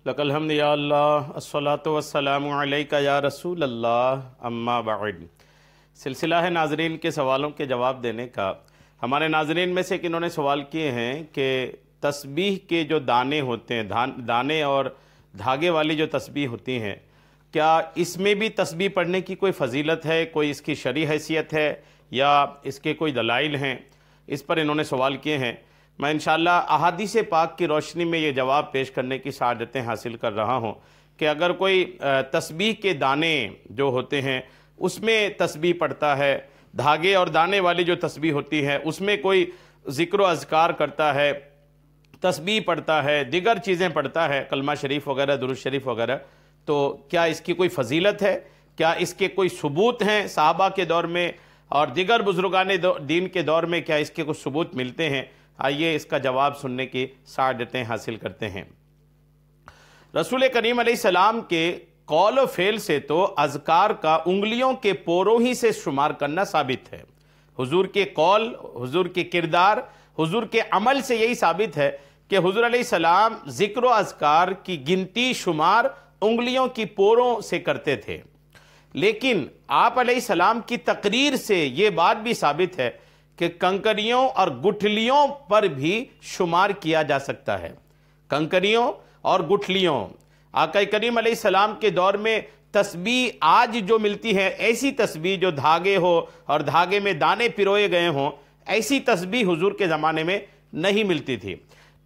لک الحمد یا اللہ الصلاۃ والسلام علیک یا رسول اللہ اما بعد۔ سلسلہ ہے ناظرین کے سوالوں کے جواب دینے کا۔ ہمارے ناظرین میں سے انہوں نے سوال کیے ہیں کہ تسبیح کے جو دانے ہوتے ہیں، دانے اور دھاگے والی جو تسبیح ہوتی ہیں، کیا اس میں بھی تسبیح پڑھنے کی کوئی فضیلت ہے، کوئی اس کی شرعی حیثیت ہے یا اس کے کوئی دلائل ہیں؟ اس پر انہوں نے سوال کیے ہیں۔ میں انشاءاللہ احادیث پاک کی روشنی میں یہ جواب پیش کرنے کی سعادتیں حاصل کر رہا ہوں کہ اگر کوئی تسبیح کے دانے جو ہوتے ہیں اس میں تسبیح پڑھتا ہے، دھاگے اور دانے والی جو تسبیح ہوتی ہے اس میں کوئی ذکر و اذکار کرتا ہے، تسبیح پڑھتا ہے، دیگر چیزیں پڑھتا ہے، کلمہ شریف وغیرہ، درود شریف وغیرہ، تو کیا اس کی کوئی فضیلت ہے؟ کیا اس کے کوئی ثبوت ہیں صحابہ کے دور میں اور دیگر بزرگان دین کے دور میں؟ کیا اس کے کچھ ثبوت ملتے ہیں؟ آئیے اس کا جواب سننے کی سعادتیں حاصل کرتے ہیں۔ رسول کریم علیہ السلام کے قول و فعل سے تو اذکار کا انگلیوں کے پوروں ہی سے شمار کرنا ثابت ہے۔ حضور کے قول، حضور کے کردار، حضور کے عمل سے یہی ثابت ہے کہ حضور علیہ السلام ذکر و اذکار کی گنتی شمار انگلیوں کی پوروں سے کرتے تھے، لیکن آپ علیہ السلام کی تقریر سے یہ بات بھی ثابت ہے کہ کنکریوں اور گٹھلیوں پر بھی شمار کیا جا سکتا ہے۔ کنکریوں اور گٹھلیوں، آقا کریم علیہ السلام کے دور میں تسبیح آج جو ملتی ہے، ایسی تسبیح جو دھاگے ہو اور دھاگے میں دانے پروئے گئے ہوں، ایسی تسبیح حضور کے زمانے میں نہیں ملتی تھی۔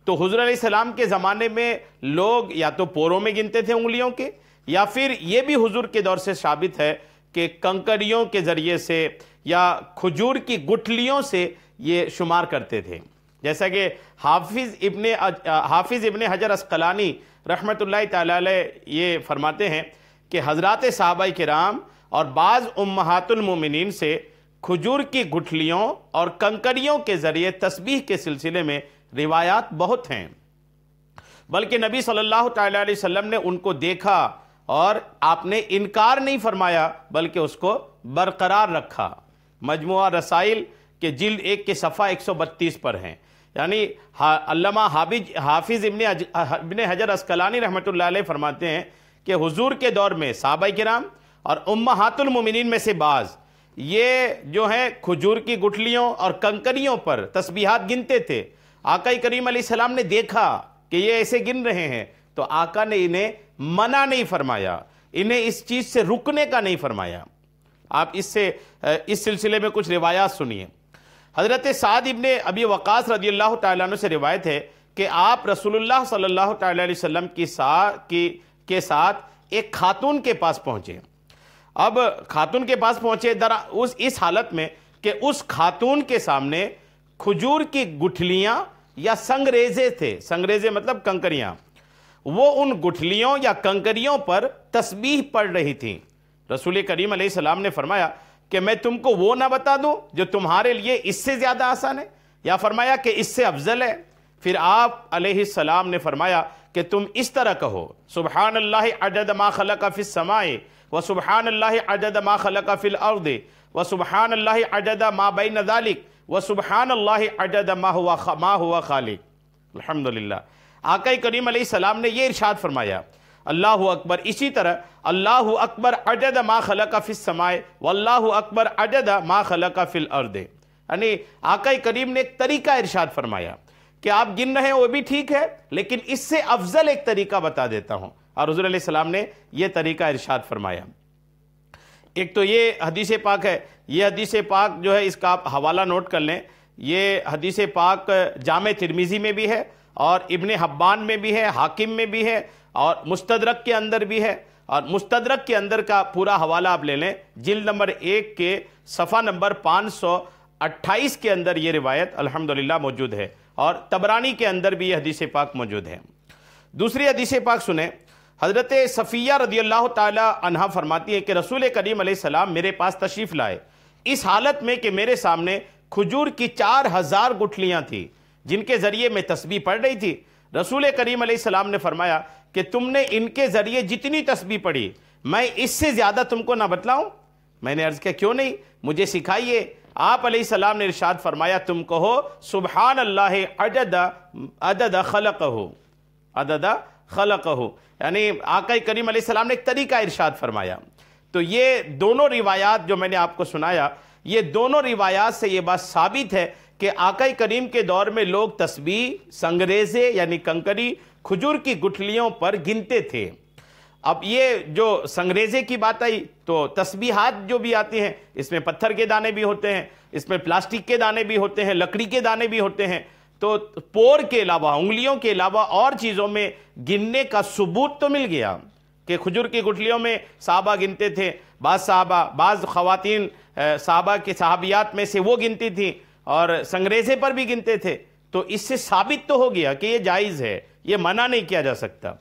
تو حضور علیہ السلام کے زمانے میں لوگ یا تو پوروں میں گنتے تھے انگلیوں کے، یا پھر یہ بھی حضور کے دور سے ثابت ہے کہ کنکریوں کے ذریعے سے یا کھجور کی گٹھلیوں سے یہ شمار کرتے تھے۔ جیسا کہ حافظ ابن حجر عسقلانی رحمۃ اللہ تعالی علیہ یہ فرماتے ہیں کہ حضرات صحابہ کرام اور بعض امہات المومنین سے کھجور کی گٹھلیوں اور کنکریوں کے ذریعے تسبیح کے سلسلے میں روایات بہت ہیں، بلکہ نبی صلی اللہ تعالی علیہ وسلم نے ان کو دیکھا اور آپ نے انکار نہیں فرمایا بلکہ اس کو برقرار رکھا۔ مجموعہ رسائل کے جلد 1 کے صفحہ 132 پر ہیں۔ یعنی علامہ حافظ ابن حجر عسقلانی رحمۃ اللہ علیہ فرماتے ہیں کہ حضور کے دور میں صحابہ کرام اور امہات المومنین میں سے بعض یہ جو ہیں کھجور کی گٹھلیوں اور کنکریوں پر تسبیحات گنتے تھے۔ آقا کریم علیہ السلام نے دیکھا کہ یہ ایسے گن رہے ہیں تو آقا نے انہیں منع نہیں فرمایا، انہیں اس چیز سے رکنے کا نہیں فرمایا۔ آپ اس سلسلے میں کچھ روایات سنیے۔ حضرت سعد ابن ابی وقاص رضی اللہ تعالیٰ عنہ سے روایت ہے کہ آپ رسول اللہ صلی اللہ تعالیٰ علیہ وسلم کے ساتھ ایک خاتون کے پاس پہنچے۔ اب خاتون کے پاس پہنچے اس حالت میں کہ اس خاتون کے سامنے کھجور کی گٹھلیاں یا سنگریزے تھے، سنگریزے مطلب کنکریاں، وہ ان گٹھلیوں یا کنکریوں پر تسبیح پڑھ رہی تھیں۔ رسول کریم علیہ السلام نے فرمایا کہ میں تم کو وہ نہ بتا دوں جو تمہارے لیے اس سے زیادہ آسان ہے، یا فرمایا کہ اس سے افضل ہے؟ پھر آپ علیہ السلام نے فرمایا کہ تم اس طرح کہو، سبحان اللہ عدد ما خلق فی السماء وسبحان اللہ عدد ما خلق فی الارض وسبحان اللہ عدد ما بین ذلک وسبحان اللہ عدد ما هو خالق۔ الحمدللہ۔ آقا کریم علیہ السلام نے یہ ارشاد فرمایا، اللہ اکبر، اسی طرح اللہ اکبر عدد ما خلق فی السماء واللہ اکبر عدد ما خلق فی الارض۔ یعنی آقا کریم نے ایک طریقہ ارشاد فرمایا کہ آپ گن رہے ہیں وہ بھی ٹھیک ہے، لیکن اس سے افضل ایک طریقہ بتا دیتا ہوں، اور حضور علیہ السلام نے یہ طریقہ ارشاد فرمایا۔ ایک تو یہ حدیث پاک ہے، یہ حدیث پاک جو ہے اس کا آپ حوالہ نوٹ کر لیں۔ یہ حدیث پاک جامع ترمذی میں بھی ہے اور ابن حبان میں بھی ہے، حاکم میں بھی ہے اور مستدرک کے اندر بھی ہے، اور مستدرک کے اندر کا پورا حوالہ آپ لے لیں، جلد نمبر 1 کے صفحہ نمبر 528 کے اندر یہ روایت الحمدللہ موجود ہے، اور طبرانی کے اندر بھی یہ حدیث پاک موجود ہے۔ دوسری حدیث پاک سنیں۔ حضرت صفیہ رضی اللہ تعالی عنہا فرماتی ہے کہ رسول کریم علیہ السلام میرے پاس تشریف لائے اس حالت میں کہ میرے سامنے کھجور کی 4000 گٹھلیاں تھیں جن کے ذریعے میں تسبیح پڑھ رہی تھی۔ رسول کریم علیہ السلام نے فرمایا کہ تم نے ان کے ذریعے جتنی تسبیح پڑھی میں اس سے زیادہ تم کو نہ بتلاؤں؟ میں نے عرض کیا کیوں نہیں، مجھے سکھائیے۔ آپ علیہ السلام نے ارشاد فرمایا تم کہو سبحان اللہ عدد خلقہ، عدد خلقہ، یعنی آقا کریم علیہ السلام نے ایک طریقہ ارشاد فرمایا۔ تو یہ دونوں روایات جو میں نے آپ کو سنایا، یہ دونوں روایات سے یہ بات ثابت ہے کہ آقا کریم کے دور میں لوگ تسبیح، سنگریزے یعنی کنکری، کھجور کی گٹھلیوں پر گنتے تھے۔ اب یہ جو سنگریزے کی بات آئی تو تسبیحات جو بھی آتی ہیں اس میں پتھر کے دانے بھی ہوتے ہیں، اس میں پلاسٹک کے دانے بھی ہوتے ہیں، لکڑی کے دانے بھی ہوتے ہیں، تو پور کے علاوہ، انگلیوں کے علاوہ اور چیزوں میں گننے کا ثبوت تو مل گیا کہ کھجور کی گٹھلیوں میں صحابہ گنتے تھے، بعض خواتین صحابہ کے صحابیات میں سے وہ گنتی تھیں اور سنگریزے پر بھی گنتے تھے۔ تو اس سے ثابت تو ہو گیا کہ یہ جائز ہے، یہ منع نہیں کیا جا سکتا۔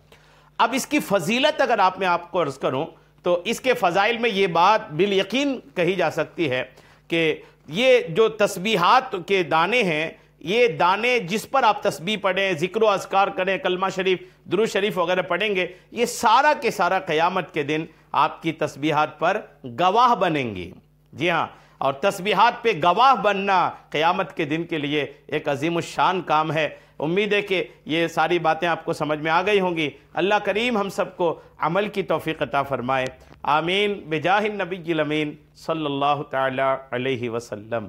اب اس کی فضیلت اگر میں آپ کو عرض کروں تو اس کے فضائل میں یہ بات بالیقین کہی جا سکتی ہے کہ یہ جو تسبیحات کے دانے ہیں، یہ دانے جس پر آپ تسبیح پڑھیں، ذکر و اذکار کریں، کلمہ شریف، درود شریف وغیرہ پڑھیں گے، یہ سارا کے سارا قیامت کے دن آپ کی تسبیحات پر گواہ بنیں گی۔ جی ہاں، اور تسبیحات پہ گواہ بننا قیامت کے دن کے لیے ایک عظیم الشان کام ہے۔ امید ہے کہ یہ ساری باتیں آپ کو سمجھ میں آ گئی ہوں گی۔ اللہ کریم ہم سب کو عمل کی توفیق عطا فرمائے، آمین، بجاہ النبی الامین صلی اللہ تعالی علیہ وسلم۔